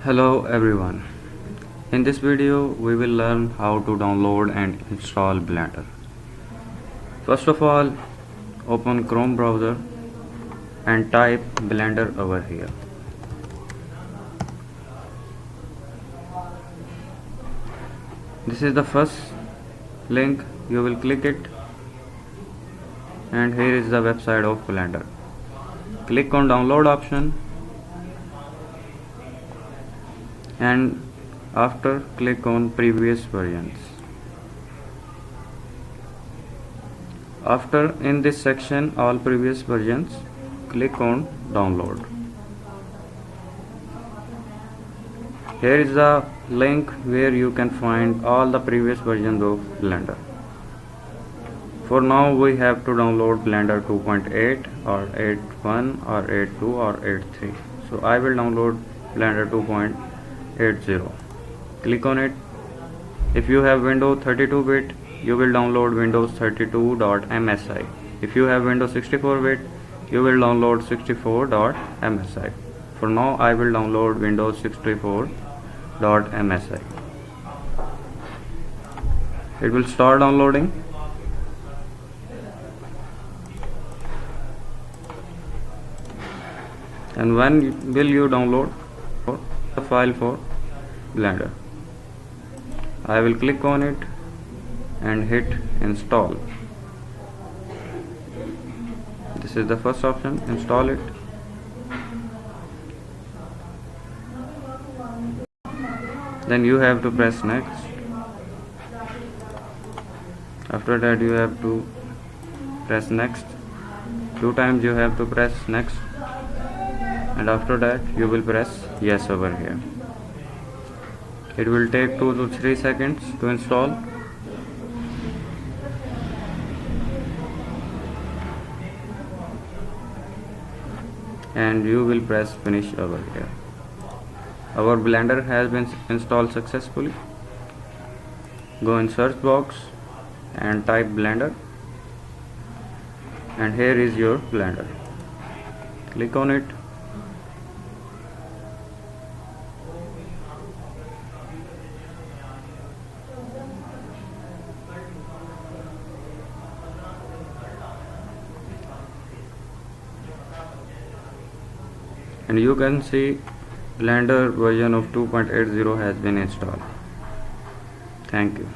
Hello everyone. In this video we will learn how to download and install Blender. First of all, open Chrome browser and type Blender over here. This is the first link, you will click it and here is the website of Blender. Click on download option and after click on previous versions. After in this section all previous versions, click on download. Here is the link where you can find all the previous versions of Blender. For now we have to download Blender 2.8 or 8.1 or 8.2 or 8.3. So I will download Blender 2.80. Click on it. If you have Windows 32-bit, you will download Windows 32.msi. If you have Windows 64-bit, you will download 64.msi. For now I will download Windows 64.msi. It will start downloading. And when will you download the file for Blender? I will click on it and hit install. This is the first option, install it. Then you have to press next. After that you have to press next. 2 times you have to press next. And after that you will press yes over here. It will take 2 to 3 seconds to install. And you will press finish over here. Our Blender has been installed successfully. Go in search box and type Blender, and here is your Blender. Click on it. And you can see Blender version of 2.80 has been installed. Thank you.